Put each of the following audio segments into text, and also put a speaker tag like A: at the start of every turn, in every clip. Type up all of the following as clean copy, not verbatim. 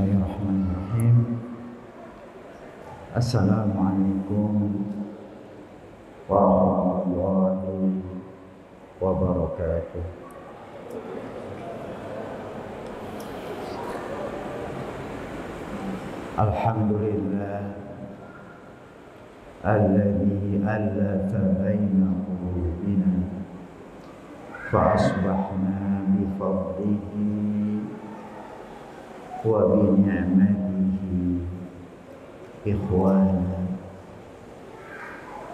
A: Bismillahirrahmanirrahim. Assalamualaikum warahmatullahi wabarakatuh. Alhamdulillah alladzi allafa baina qulubina fa asbahna bi fadlihi wa bi ni'matihi ikhwana.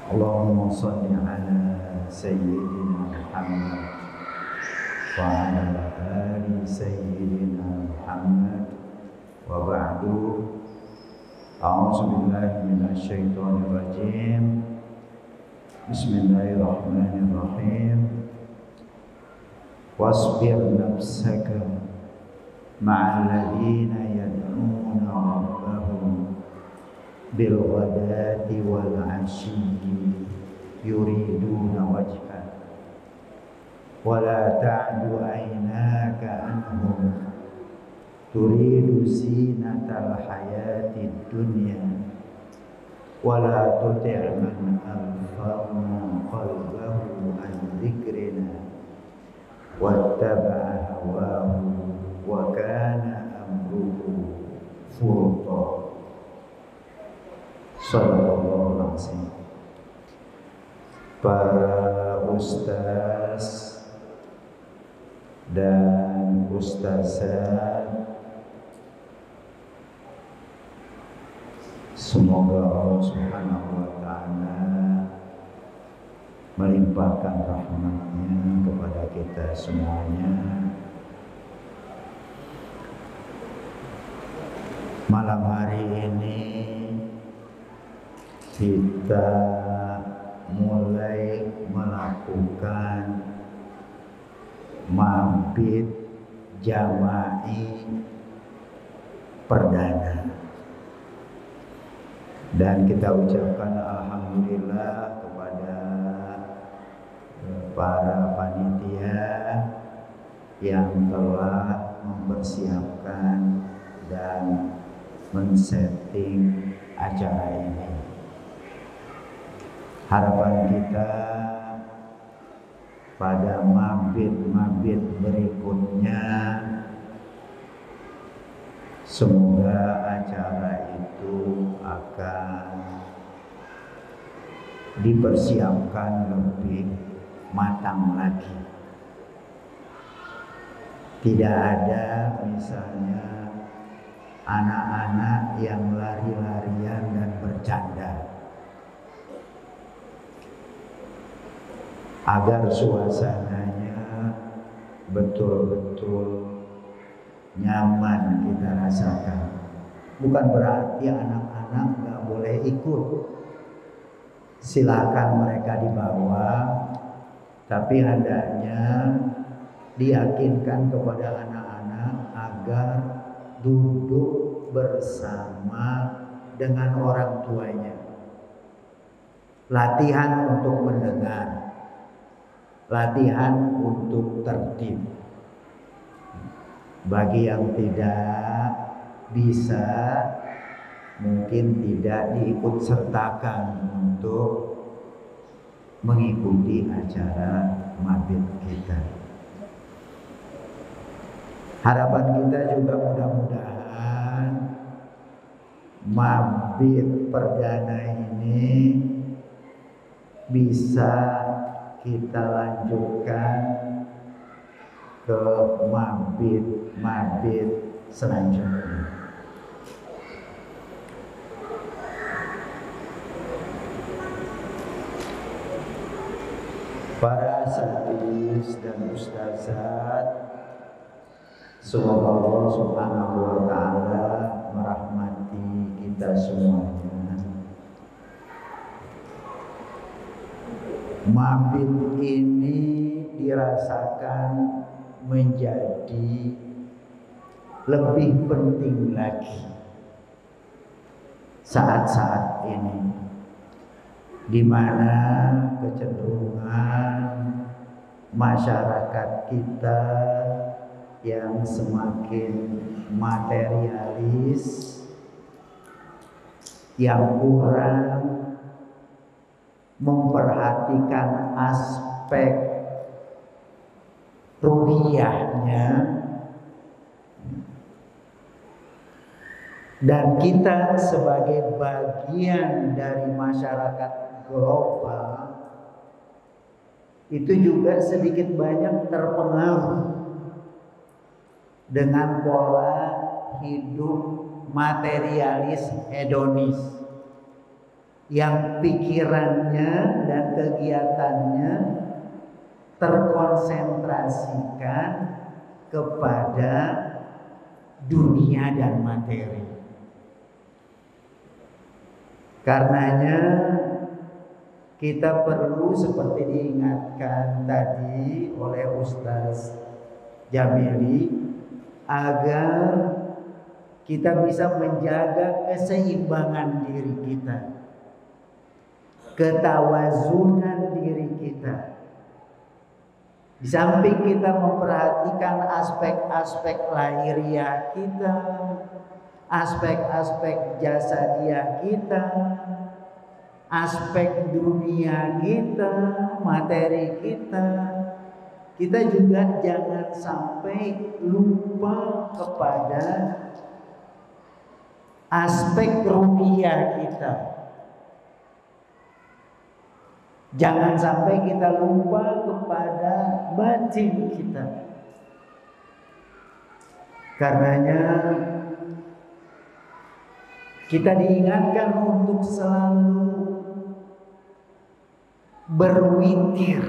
A: Allahumma salli ala sayyidina Muhammad wa ala ali sayyidina Muhammad wa ba'du. A'udzu billahi minasyaitonir rajim. Bismillahirrahmanirrahim. Wasbir nafsaka ma'al ladzina yad'una rabbahum bil ghadati wal 'ashiyyi yuriduna wajha wa la ta'du 'ainaka anhum turidu zinatal hayatid dunya wa la tuti' man aghfalna qalbahu an dzikrina wattaba'a hawahu wa kana amruhu furta. Sallallahu alaihi wasallam. Para ustaz dan ustazat, semoga Allah Subhanahu wa ta'ala melimpahkan rahmatnya kepada kita semuanya. Malam hari ini kita mulai melakukan mabit jama'i perdana, dan kita ucapkan alhamdulillah kepada para panitia yang telah mempersiapkan dan men-setting acara ini. Harapan kita pada mabit berikutnya, semoga acara itu akan dipersiapkan lebih matang lagi. Tidak ada misalnya anak-anak yang lari-larian dan bercanda. Agar suasananya betul-betul nyaman kita rasakan. Bukan berarti anak-anak gak boleh ikut. Silakan mereka dibawa, tapi hendaknya diyakinkan kepada anak-anak agar duduk bersama dengan orang tuanya. Latihan untuk mendengar, latihan untuk tertib. Bagi yang tidak bisa, mungkin tidak diikut sertakan untuk mengikuti acara mabit kita. Harapan kita juga mudah-mudahan mabit perdana ini bisa kita lanjutkan ke mabit selanjutnya. Para asatidz dan ustazat, semoga Allah Subhanahu wa ta'ala merahmati kita semuanya. Mabit ini dirasakan menjadi lebih penting lagi saat-saat ini, di mana kecenderungan masyarakat kita yang semakin materialis, yang kurang memperhatikan aspek ruhiyahnya, dan kita sebagai bagian dari masyarakat global itu juga sedikit banyak terpengaruh dengan pola hidup materialis hedonis yang pikirannya dan kegiatannya terkonsentrasikan kepada dunia dan materi. Karenanya kita perlu, seperti diingatkan tadi oleh Ustaz Jamili, agar kita bisa menjaga keseimbangan diri kita, ketawazunan diri kita. Di samping kita memperhatikan aspek-aspek lahiriah kita, aspek-aspek jasadiah kita, aspek dunia kita, materi kita, kita juga jangan sampai lupa kepada aspek ruhiyah kita. Jangan sampai kita lupa kepada batin kita. Karenanya kita diingatkan untuk selalu berwitir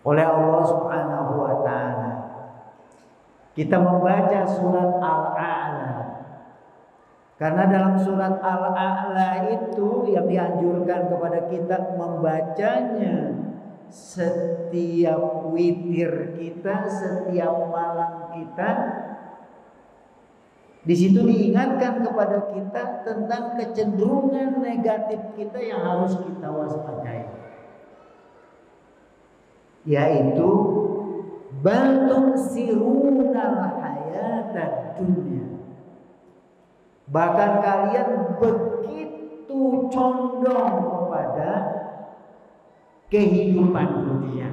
A: oleh Allah Subhanahu wa taala. Kita membaca surat Al-A'la. Karena dalam surat Al-A'la itu yang dianjurkan kepada kita membacanya setiap witir kita, setiap malam kita. Di situ diingatkan kepada kita tentang kecenderungan negatif kita yang harus kita waspadai, yaitu bal sirunal hayatad dunya. Bahkan kalian begitu condong kepada kehidupan dunia.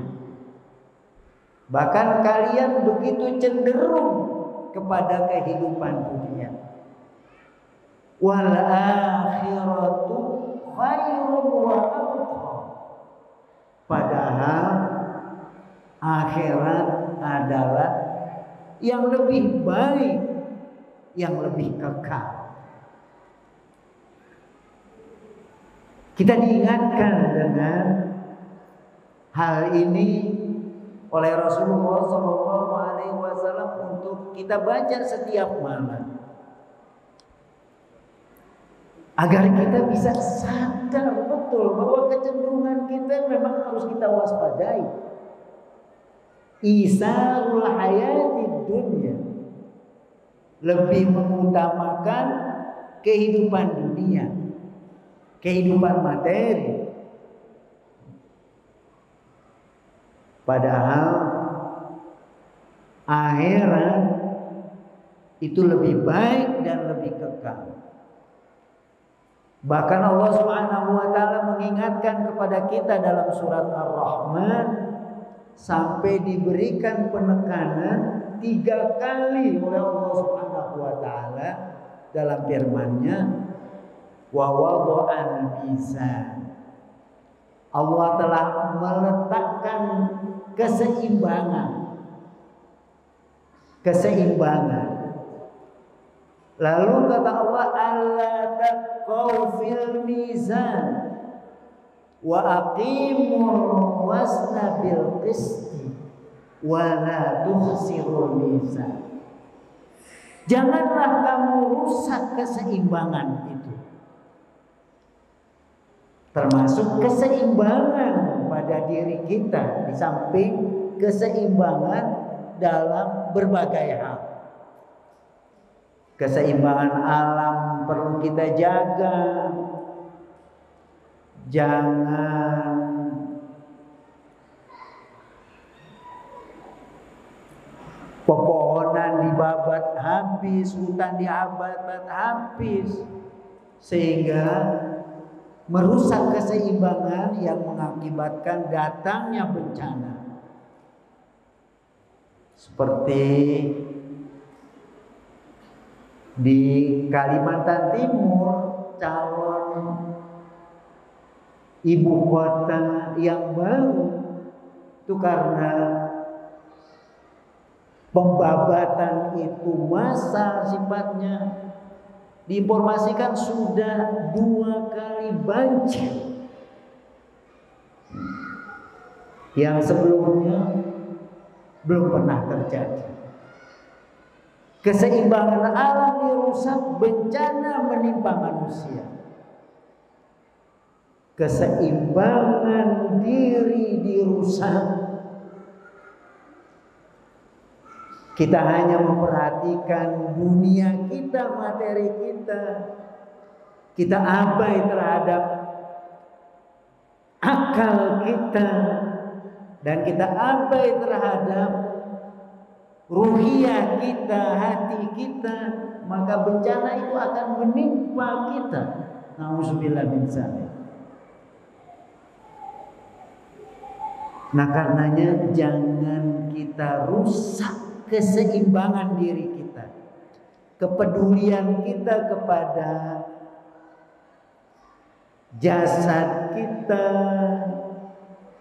A: Bahkan kalian begitu cenderung kepada kehidupan dunia. Wal akhiratu khairun wa abqa. Padahal akhirat adalah yang lebih baik, yang lebih kekal. Kita diingatkan dengan hal ini oleh Rasulullah SAW untuk kita baca setiap malam, agar kita bisa sadar betul bahwa kecenderungan kita memang harus kita waspadai. Isarul hayati dunya, lebih mengutamakan kehidupan dunia, kehidupan materi. Padahal akhirat itu lebih baik dan lebih kekal. Bahkan Allah Subhanahu wa taala mengingatkan kepada kita dalam surat Ar-Rahman sampai diberikan penekanan 3 kali oleh Allah Subhanahu wa taala dalam firman-Nya, wa wada'al mizan. Allah telah meletakkan keseimbangan. Lalu kata Allah, alla taqaw fil mizan wa aqimur wasna bil qisti wa la tuhsirul mizan. Janganlah kamu rusak keseimbangan itu. Termasuk keseimbangan pada diri kita, di samping keseimbangan dalam berbagai hal. Keseimbangan alam perlu kita jaga. Jangan habis, hutan diabat-abat habis, sehingga merusak keseimbangan yang mengakibatkan datangnya bencana. Seperti di Kalimantan Timur, calon ibu kota yang baru itu karena pembabatan itu massal sifatnya, diinformasikan sudah 2 kali banjir yang sebelumnya belum pernah terjadi. Keseimbangan alam dirusak, bencana menimpa manusia. Keseimbangan diri dirusak. Kita hanya memperhatikan dunia kita, materi kita. Kita abai terhadap akal kita, dan kita abai terhadap ruhiyah kita, hati kita, maka bencana itu akan menimpa kita. Nauzubillah min dzalik. Nah, karenanya jangan kita rusak keseimbangan diri kita, kepedulian kita kepada jasad kita,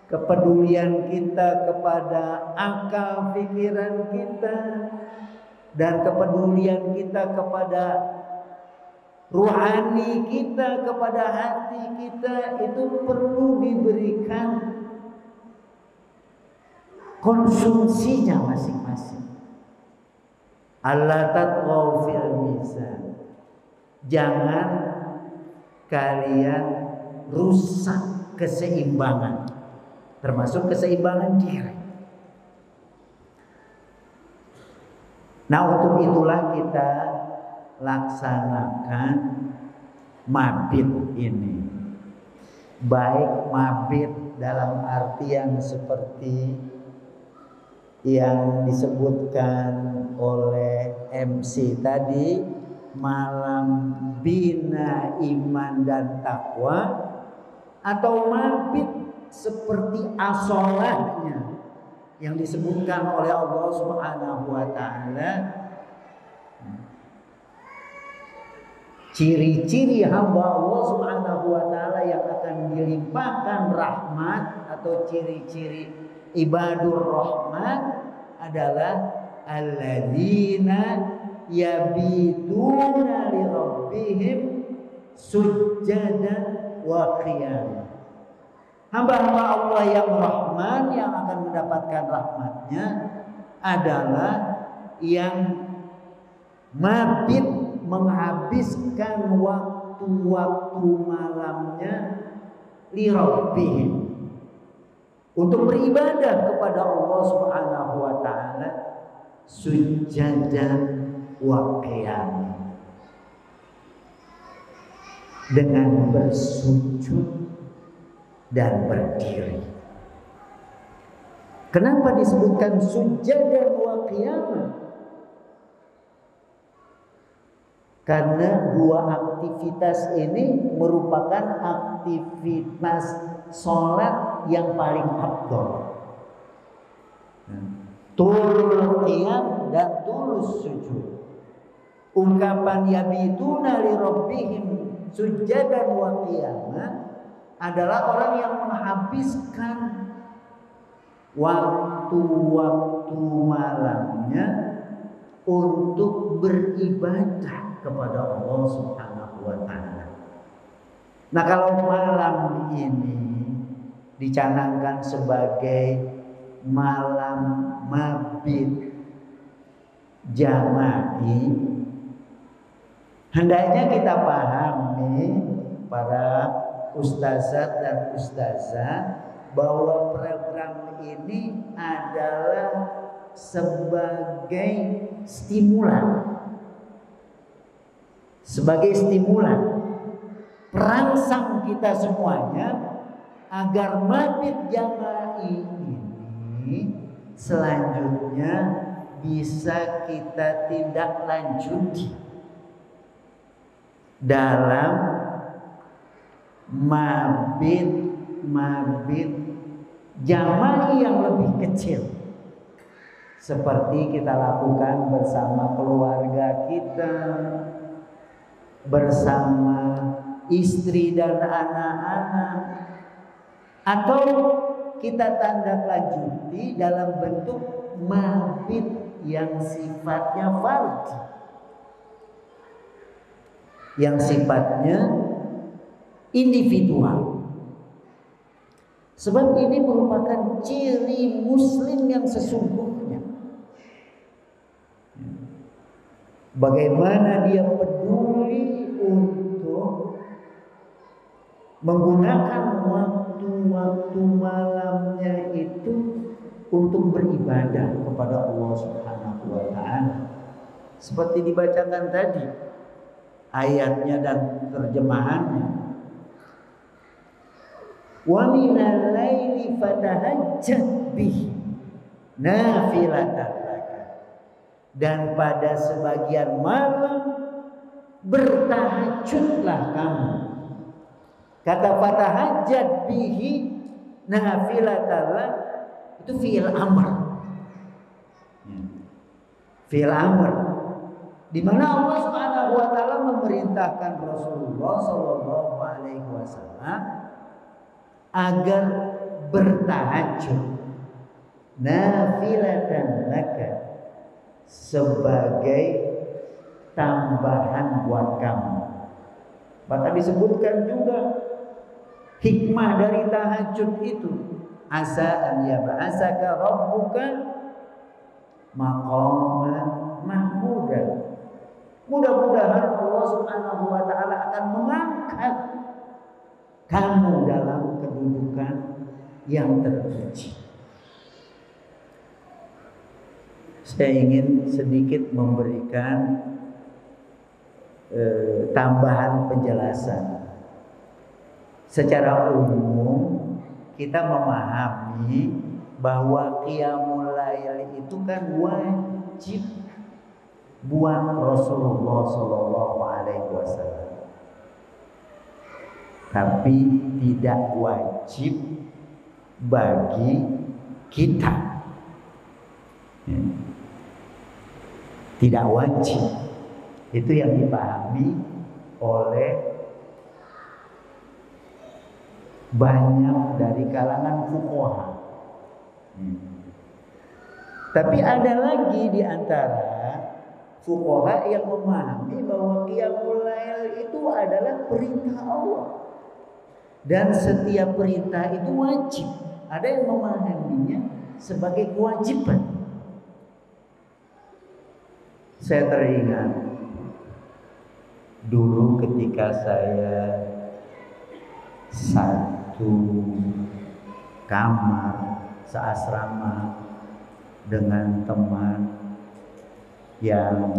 A: kepedulian kita kepada akal pikiran kita, dan kepedulian kita kepada ruhani kita, kepada hati kita, itu perlu diberikan konsumsinya masing-masing. Allah tatghaw fil mizan. Jangan kalian rusak keseimbangan, termasuk keseimbangan diri. Nah, untuk itulah kita laksanakan mabit ini. Baik mabit dalam artian seperti yang disebutkan oleh MC tadi, malam bina iman dan takwa, atau mabit seperti asolahnya yang disebutkan oleh Allah Subhanahu wa taala. Ciri-ciri hamba Allah Subhanahu wa taala yang akan dilimpahkan rahmat, atau ciri-ciri ibadur rahman adalah alladzina yabituna li rabbihim sujjadan wa qiyam. Hamba-hamba Allah yang rahman, yang akan mendapatkan rahmatnya, adalah yang mabit, menghabiskan waktu-waktu malamnya li rabbihim, untuk beribadah kepada Allah Subhanahu wa taala, sujjadan wa qiyam, dengan bersujud dan berdiri. Kenapa disebutkan sujjadan wa qiyam? Karena dua aktivitas ini merupakan aktivitas sholat yang paling afdal. Tulul qiyam dan tulus sujud. Ungkapan yabituna li rabbihim sujjadan wa qiyama adalah orang yang menghabiskan waktu-waktu malamnya untuk beribadah kepada Allah Subhanahu wa taala. Nah, kalau malam ini dicanangkan sebagai malam mabit jama'i, hendaknya kita pahami, para ustazat dan ustazah, bahwa program ini adalah sebagai stimulan, perangsang kita semuanya agar mabit jama'i ini selanjutnya bisa kita tindak lanjuti dalam mabit jamaah yang lebih kecil, seperti kita lakukan bersama keluarga kita, bersama istri dan anak-anak, atau kita tindaklanjuti dalam bentuk mabit yang sifatnya fardhi, yang sifatnya individual. Sebab ini merupakan ciri muslim yang sesungguhnya. Bagaimana dia peduli untuk menggunakan waktu malamnya itu untuk beribadah kepada Allah Subhanahu wa Ta'ala. Seperti dibacakan tadi ayatnya dan terjemahannya. Wa minal laili fatahajjat bihi nafilatan laka. Dan pada sebagian malam bertahajudlah kamu. Kata fatahajjat bihi nafilatan laka itu fi'il amr. Fi'il amr, di mana Allah Subhanahu wa Ta'ala memerintahkan Rasulullah sallallahu alaihi wasallam agar bertahajud nafilatan laka, sebagai tambahan buat kamu. Bahkan disebutkan juga hikmah dari tahajud itu, asa an yab'asaka rabbuka maqaman mahmudan. Mudah-mudahan Allah Subhanahu wa Ta'ala akan mengangkat kamu dalam kedudukan yang terpuji. Saya ingin sedikit memberikan tambahan penjelasan. Secara umum kita memahami bahwa qiyamul lail itu kan wajib buat Rasulullah sallallahu alaihi wasallam, tapi tidak wajib bagi kita. Tidak wajib. Itu yang dipahami oleh banyak dari kalangan fuqaha. Tapi ada lagi di antara fuqaha yang memahami bahwa qiyamul lail itu adalah perintah Allah, dan setiap perintah itu wajib. Ada yang memahaminya sebagai kewajiban. Saya teringat dulu ketika saya satu kamar seasrama dengan teman yang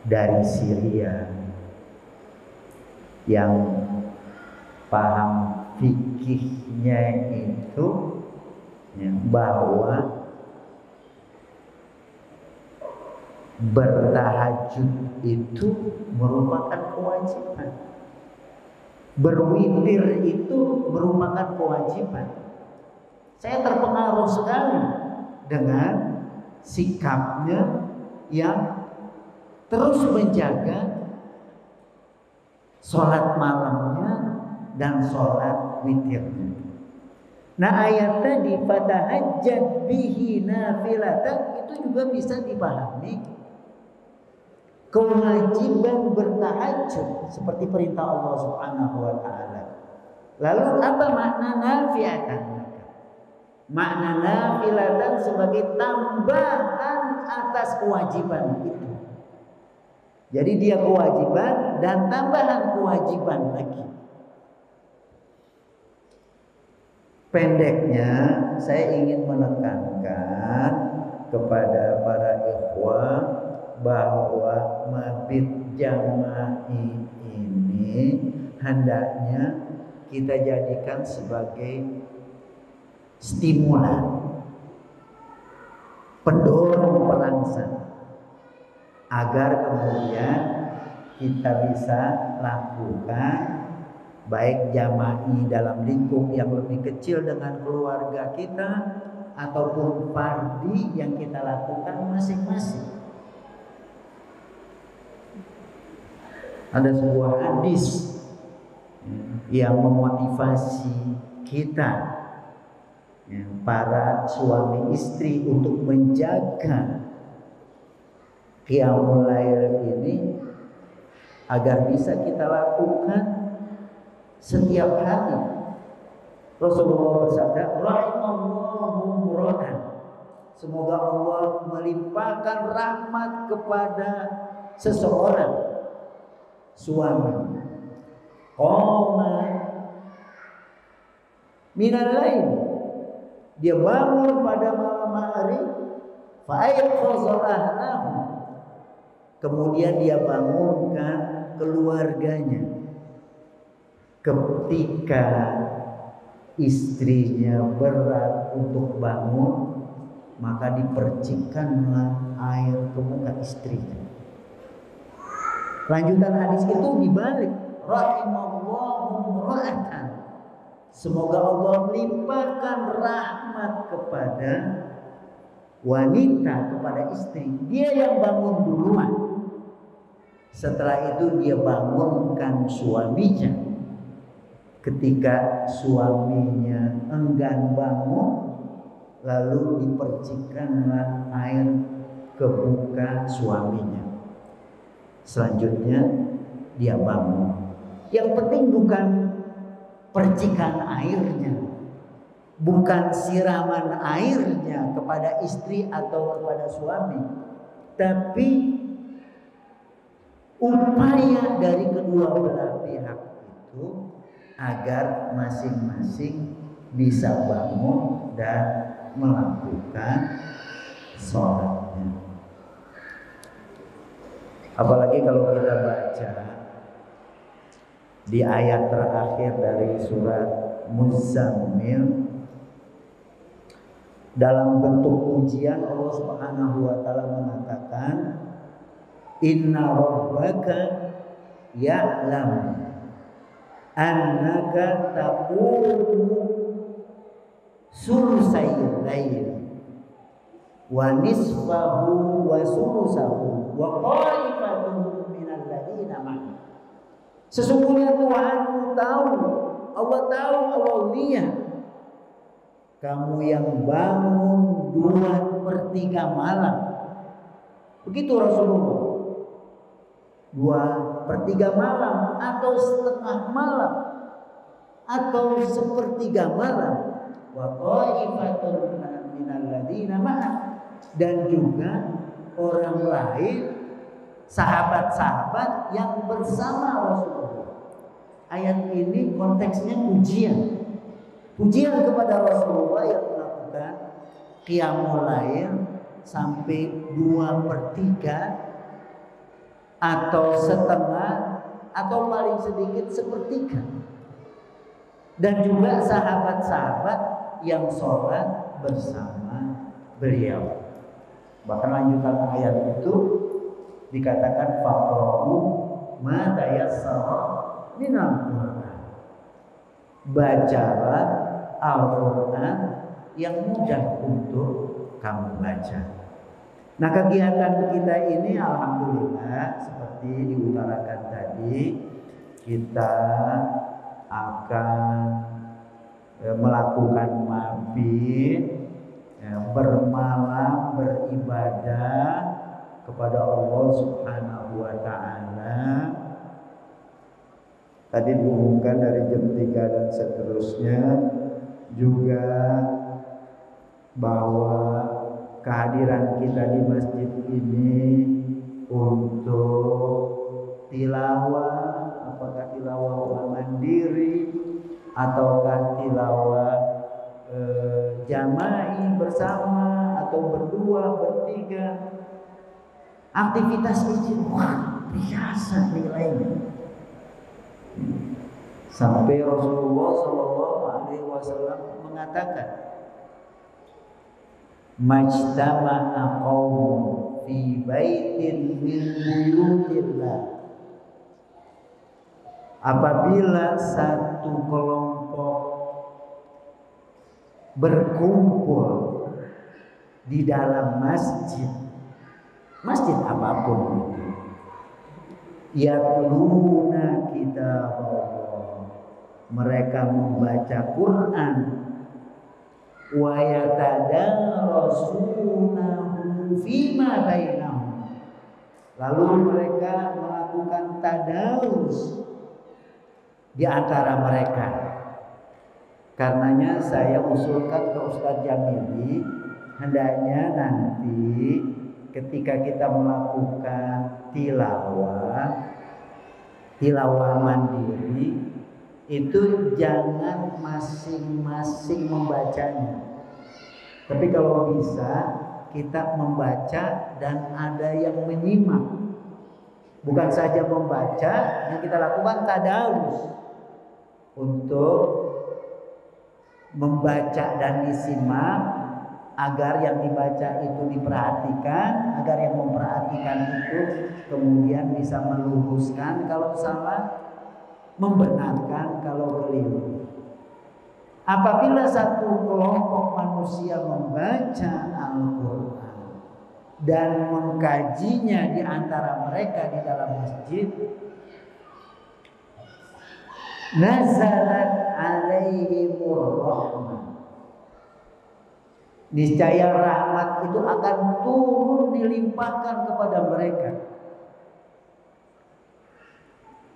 A: dari Syria, yang paham fikihnya itu bahwa bertahajud itu merupakan kewajiban, berwitir itu merupakan kewajiban. Saya terpengaruh sekali dengan sikapnya yang terus menjaga sholat malamnya dan sholat witirnya. Nah, ayat tadi fatahajjat bihi nafilatan itu juga bisa dipahami kewajiban bertahajud seperti perintah Allah Subhanahu wa Ta'ala. Lalu apa makna nafilatan? Makna nafilatan sebagai tambahan atas kewajiban itu. Jadi dia kewajiban dan tambahan kewajiban lagi. Pendeknya saya ingin menekankan kepada para ikhwah bahwa mabit jama'i ini hendaknya kita jadikan sebagai stimulan pendorong perangsang agar kemudian kita bisa lakukan baik jama'i dalam lingkup yang lebih kecil dengan keluarga kita ataupun fardi yang kita lakukan masing-masing. Ada sebuah hadis yang memotivasi kita, para suami istri, untuk menjaga qiyamul lail ini agar bisa kita lakukan setiap hari. Rasulullah bersabda, rahimallahu muradan, semoga Allah melimpahkan rahmat kepada seseorang suami, qoma minal lail, dia bangun pada malam hari, fa'ayqaza ahlahu, kemudian dia bangunkan keluarganya. Ketika istrinya berat untuk bangun, maka dipercikkanlah air ke muka istrinya. Lanjutan hadis itu dibalik, rahimallahu mura'atan, semoga Allah melimpahkan rahmat kepada wanita, kepada istri. Dia yang bangun duluan, setelah itu dia bangunkan suaminya. Ketika suaminya enggan bangun, lalu dipercikkanlah air ke muka suaminya. Selanjutnya dia bangun. Yang penting bukan percikan airnya, bukan siraman airnya kepada istri atau kepada suami, tapi upaya dari kedua belah pihak itu agar masing-masing bisa bangun dan melakukan sholatnya. Apalagi kalau kita baca di ayat terakhir dari surat Muzammil, dalam bentuk pujian Allah Subhanahu wa taala mengatakan, inna rabbaka ya'lam annaka taqumu sulusayil lail wa nisfahu wa sulusahu wa qa'ifatun minal ladina ma'ak. Sesungguhnya Tuhanmu tahu, Allah tahu, Allah lihat kamu yang bangun 2/3 malam. Begitu Rasulullah. 2/3 malam atau setengah malam atau 1/3 malam. Wa qa'ifatun minal ladina ma'ak, dan juga orang lain, sahabat-sahabat yang bersama Rasulullah. Ayat ini konteksnya pujian. Pujian kepada Rasulullah yang melakukan qiyamul lail sampai 2/3 atau setengah atau paling sedikit 1/3, dan juga sahabat-sahabat yang sholat bersama beliau. Bahkan lanjutan ayat itu dikatakan faqra'u ma tayassara minal Qur'an, bacalah Al-Quran yang mudah untuk kamu baca. Nah, kegiatan kita ini alhamdulillah seperti diutarakan tadi, kita akan melakukan mabit, bermalam beribadah kepada Allah Subhanahu wa taala. Tadi diumumkan dari jam 3 dan seterusnya juga bahwa kehadiran kita di masjid ini untuk tilawah, apakah tilawah mandiri ataukah tilawah jama'i bersama atau berdua, bertiga, aktivitas ini wah biasa nilainya. Sampai Rasulullah SAW mengatakan, Majtama'a qaumun fi baitin min buyutillah. Apabila satu kelompok berkumpul di dalam masjid, masjid apapun itu, yatluna kitab Allah, mereka membaca Quran, wa yatadarasunahu fima bainahum, lalu mereka melakukan tadarus di antara mereka. Karenanya saya usulkan ke Ustadz Jamili, hendaknya nanti ketika kita melakukan tilawah mandiri, itu jangan masing-masing membacanya, tapi kalau bisa kita membaca dan ada yang menyimak. Bukan saja membaca, yang kita lakukan tadarus untuk membaca dan disimak, agar yang dibaca itu diperhatikan, agar yang memperhatikan itu kemudian bisa meluruskan kalau salah, membenarkan kalau keliru. Apabila satu kelompok manusia membaca Al-Quran dan mengkajinya di antara mereka di dalam masjid, nazalat alaihimur rahmah, niscaya rahmat itu akan turun dilimpahkan kepada mereka.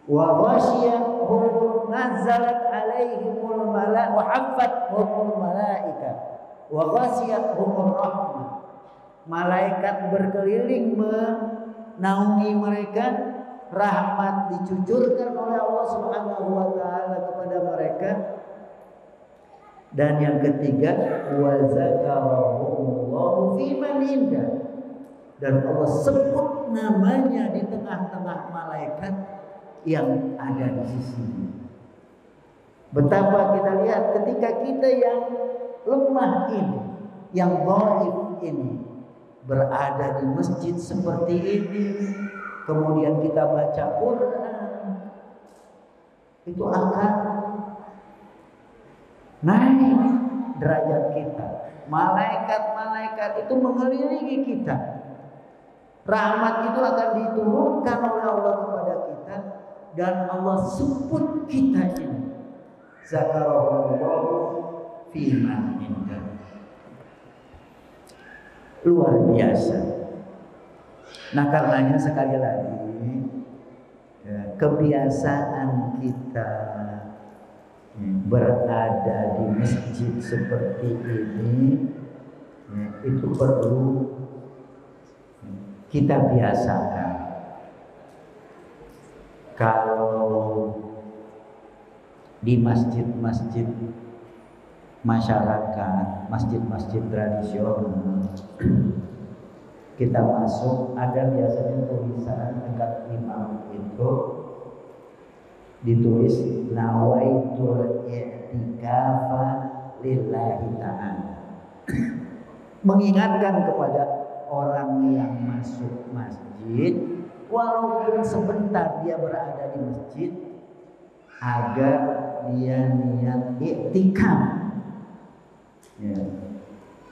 A: Wa ghasyiyahum nazalat alaihimul malaika wa haffathumul malaika wa ghasyiyahumur rahmah, malaikat berkeliling menaungi mereka, rahmat dicucurkan oleh Allah Subhanahu wa taala kepada mereka. Dan yang ketiga, wa zakarahumullahu fi man indah, dan Allah sebut namanya di tengah-tengah malaikat yang ada di sisinya. Betapa kita lihat ketika kita yang lemah ini, yang dhaif ini, berada di masjid seperti ini, kemudian kita baca Quran, itu akan naik derajat kita. Malaikat-malaikat itu mengelilingi kita. Rahmat itu akan diturunkan oleh Allah kepada kita, dan Allah sebut kita ini zakarahullahu fi man indah. Luar biasa. Nah, karenanya sekali lagi, kebiasaan kita berada di masjid seperti ini itu perlu kita biasakan. Kalau di masjid-masjid masyarakat, masjid-masjid tradisional, kita masuk, ada biasanya tulisan dekat imam itu ditulis nawaitul i'tikafa lillahi ta'ala, mengingatkan kepada orang yang masuk masjid, walaupun sebentar dia berada di masjid, agar dia niat i'tikaf, ya,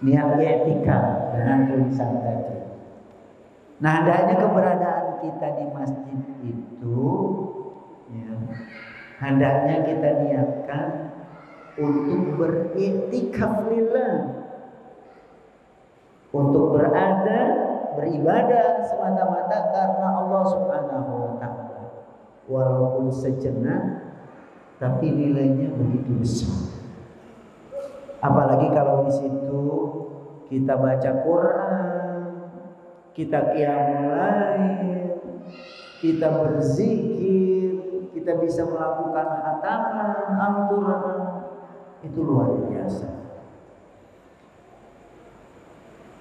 A: niat i'tikaf dengan tulisan tadi. Nah, hendaknya keberadaan kita di masjid itu, ya, hendaknya kita niatkan untuk beriktikaf lillah, untuk berada, beribadah semata-mata karena Allah Subhanahu wa taala. Walaupun sejenak, tapi nilainya begitu besar. Apalagi kalau di situ kita baca Quran, kita qiyamul lail, kita berzikir, kita bisa melakukan khataman Al-Quran, itu luar biasa.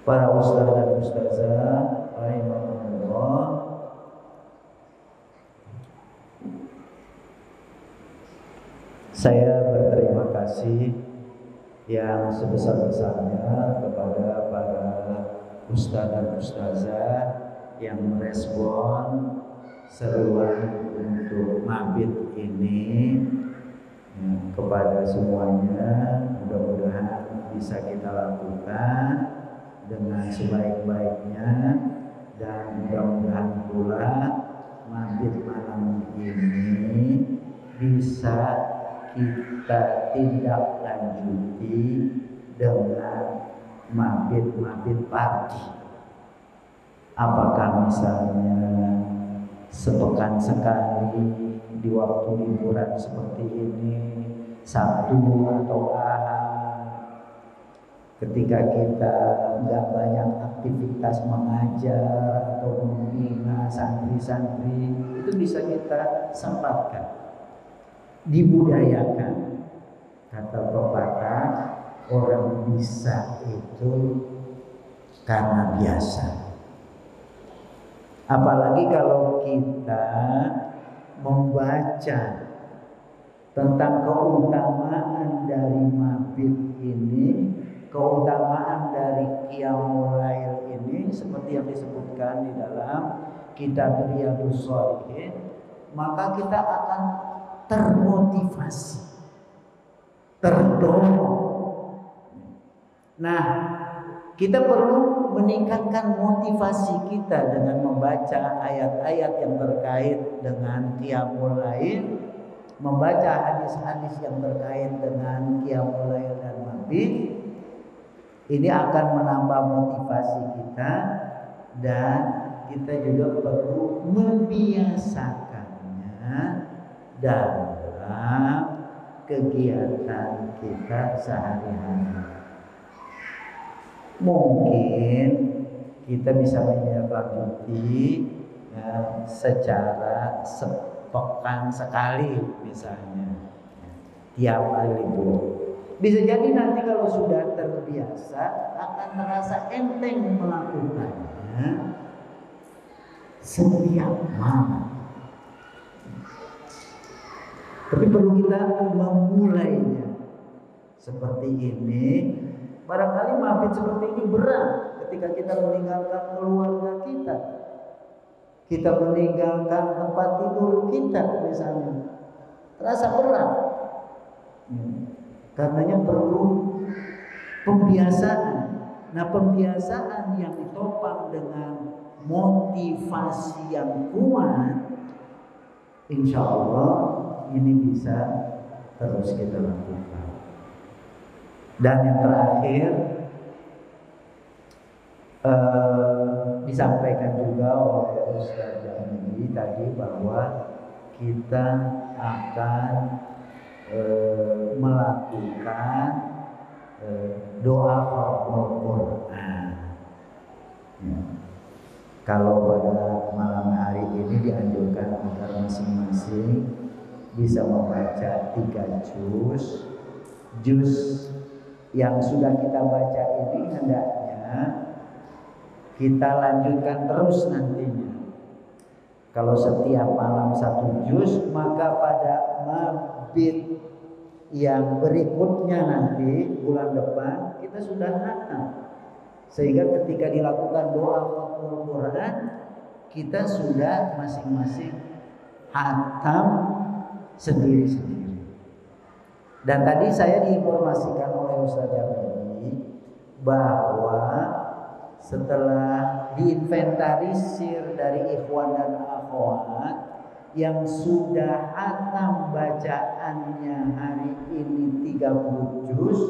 A: Para ustaz dan ustazah rahimahullah, saya berterima kasih yang sebesar-besarnya kepada para ustadz dan ustazah yang merespon seruan untuk mabit ini. Ya, kepada semuanya mudah-mudahan bisa kita lakukan dengan sebaik-baiknya, dan mudah-mudahan pula mabit malam ini bisa kita tindak lanjuti dengan mabit-mabit pagi. Apakah misalnya sepekan sekali di waktu liburan seperti ini, Sabtu atau Ahad, ketika kita nggak banyak aktivitas mengajar atau membina santri-santri, itu bisa kita sempatkan, dibudayakan. Kata pepatah, orang bisa itu karena biasa. Apalagi kalau kita membaca tentang keutamaan dari mabit ini, keutamaan dari qiyamul lail ini, seperti yang disebutkan di dalam kitab Riyadhus Shalihin, maka kita akan termotivasi, terdorong. Nah, kita perlu meningkatkan motivasi kita dengan membaca ayat-ayat yang terkait dengan qiyamul lail, membaca hadis-hadis yang terkait dengan qiyamul lail dan mabit. Ini akan menambah motivasi kita, dan kita juga perlu membiasakannya dalam kegiatan kita sehari-hari. Mungkin kita bisa menindaklanjuti ya, secara sepekan sekali misalnya, tiap hari libur. Bisa jadi nanti kalau sudah terbiasa akan terasa enteng melakukannya setiap malam. Tapi perlu kita memulainya seperti ini. Barangkali mabit seperti ini berat ketika kita meninggalkan keluarga kita, kita meninggalkan tempat tidur kita misalnya, terasa berat. Karenanya perlu pembiasaan. Nah, pembiasaan yang ditopang dengan motivasi yang kuat, insya Allah ini bisa terus kita lakukan. Dan yang terakhir disampaikan juga oleh Ustaz Jamili tadi bahwa kita akan melakukan doa khatmul Quran. Ya. Kalau pada malam hari ini dianjurkan agar masing-masing bisa membaca 3 juz yang sudah kita baca ini, hendaknya kita lanjutkan terus nantinya. Kalau setiap malam 1 juz, maka pada mabit yang berikutnya nanti bulan depan kita sudah khatam. Sehingga ketika dilakukan doa khatmul Quran, kita sudah masing-masing khatam sendiri-sendiri. Dan tadi saya diinformasikan oleh Ustaz Jamili bahwa setelah diinventarisir dari ikhwan dan akhwat yang sudah khatam bacaannya hari ini 30 juz,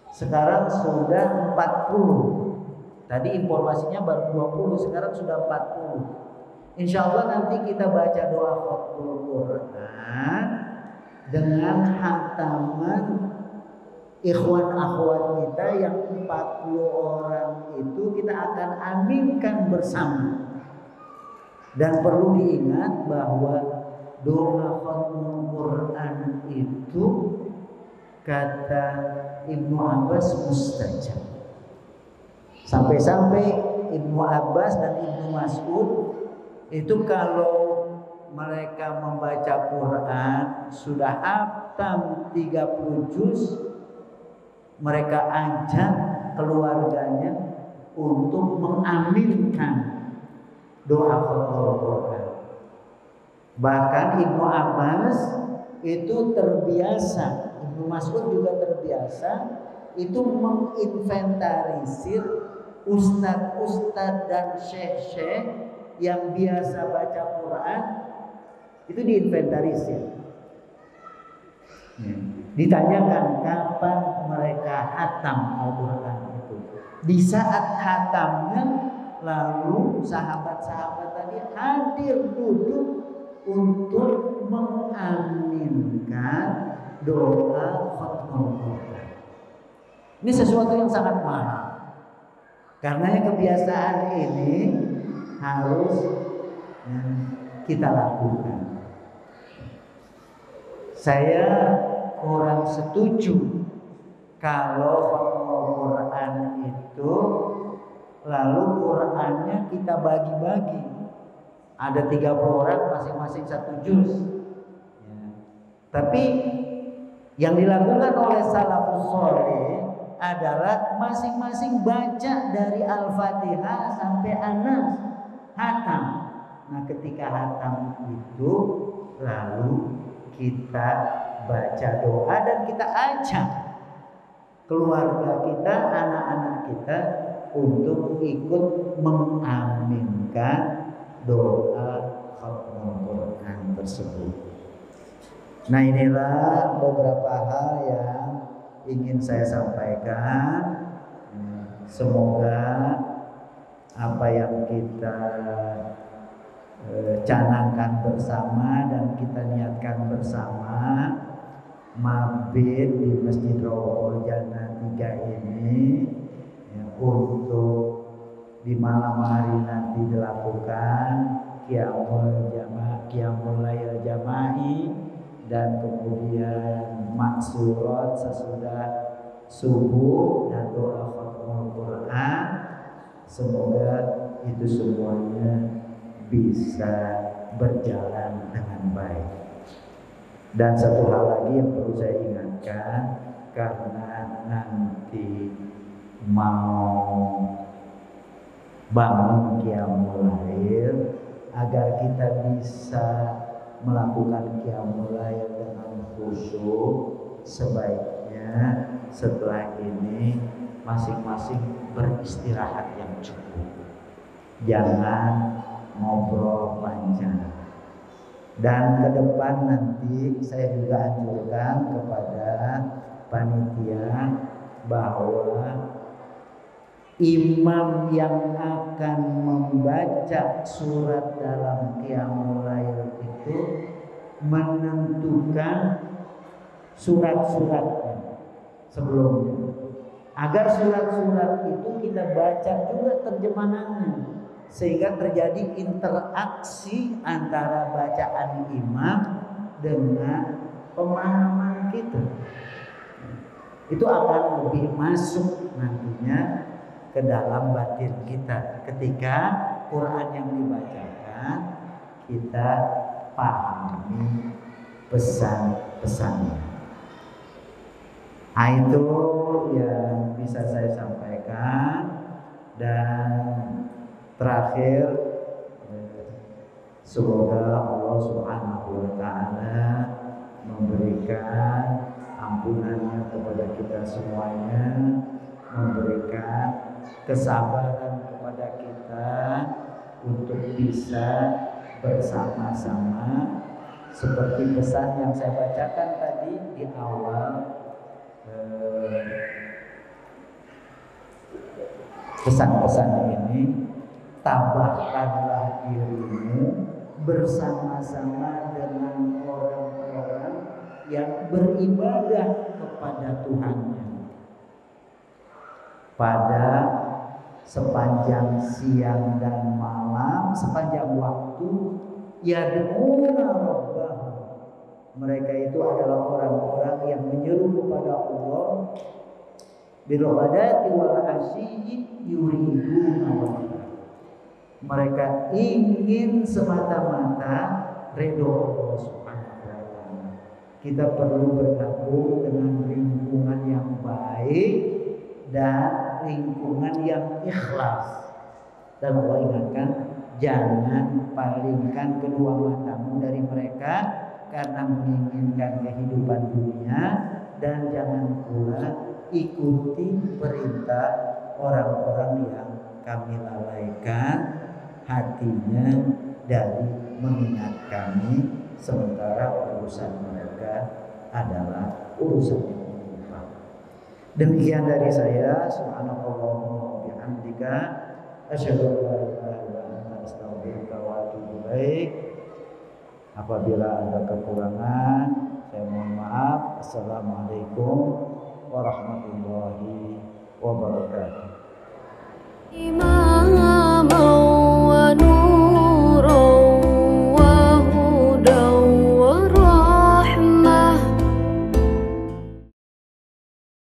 A: sekarang sudah 40. Tadi informasinya baru 20, sekarang sudah 40. Insya Allah nanti kita baca doa khatmul Quran dengan khataman ikhwan akhwat kita yang 40 orang itu kita akan aminkan bersama. Dan perlu diingat bahwa doa khatmul Quran itu kata Ibnu Abbas mustajab. Sampai-sampai Ibnu Abbas dan Ibnu Mas'ud itu kalau mereka membaca Quran sudah haftam 30 juz, mereka ajak keluarganya untuk mengaminkan doa khatmul Quran. Bahkan Ibnu Abbas itu terbiasa, Ibnu Mas'ud juga terbiasa itu menginventarisir ustadz-ustadz dan syekh-syekh yang biasa baca Quran, itu diinventarisir. Ditanyakan kapan mereka hatam Al-Quran itu. Di saat hatamnya, lalu sahabat-sahabat tadi hadir duduk untuk mengaminkan doa khatmul Quran. Ini sesuatu yang sangat mahal. Karena kebiasaan ini harus kita lakukan. Saya kurang setuju kalau khatmul Quran itu lalu Qurannya kita bagi-bagi. Ada 30 orang masing-masing 1 juz. Tapi yang dilakukan oleh salafus sholeh adalah masing-masing baca dari Al-Fatihah sampai An-Nas, hatam. Nah, ketika hatam itu lalu kita baca doa dan kita ajak keluarga kita, anak-anak kita untuk ikut mengaminkan doa khatmul Quran tersebut. Nah, inilah beberapa hal yang ingin saya sampaikan. Semoga apa yang kita canangkan bersama dan kita niatkan bersama mabit di Masjid Rawdatul Jannah 3 ini untuk di malam hari nanti dilakukan qiyamul lail jama'i dan kemudian maksurat sesudah subuh dan doa khatmul Quran. Semoga itu semuanya bisa berjalan dengan baik. Dan satu hal lagi yang perlu saya ingatkan, karena nanti mau bangun qiyamul lail, agar kita bisa melakukan qiyamul lail dengan khusyuk, sebaiknya setelah ini masing-masing beristirahat yang cukup. Jangan ngobrol panjang. Dan ke depan nanti saya juga anjurkan kepada panitia bahwa imam yang akan membaca surat dalam qiyamul lail itu menentukan surat-suratnya sebelumnya, agar surat-surat itu kita baca juga terjemahannya, sehingga terjadi interaksi antara bacaan imam dengan pemahaman kita. Itu akan lebih masuk nantinya ke dalam batin kita ketika Quran yang dibacakan kita pahami pesan-pesannya. Itu yang bisa saya sampaikan. Dan terakhir, semoga Allah Subhanahu wa Ta'ala memberikan ampunannya kepada kita semuanya, memberikan kesabaran kepada kita untuk bisa bersama-sama seperti pesan yang saya bacakan tadi di awal. Pesan-pesan ini, tabahkanlah dirimu bersama-sama dengan orang-orang yang beribadah kepada Tuhannya pada sepanjang siang dan malam, sepanjang waktu. Yad'una rabbahum, mereka itu adalah orang-orang yang menyeru kepada Allah bil ghadati wal asyi yuriduna wajhah. Mereka ingin semata-mata ridho Allah Subhanahu wa Ta'ala. kita perlu bergabung dengan lingkungan yang baik dan lingkungan yang ikhlas. Dan Allah ingatkan, jangan palingkan kedua matamu dari mereka karena menginginkan kehidupan dunia, dan jangan pula ikuti perintah orang-orang yang kami lalaikan hatinya dari mengingat kami, sementara urusan mereka adalah urusan yang menyimpang. Demikian dari saya. Subhanallahumma wa bihamdika asyhadu an la ilaha illa anta astaghfiruka wa atubu ilaik. Apabila ada kekurangan, saya mohon maaf. Assalamualaikum warahmatullahi wabarakatuh.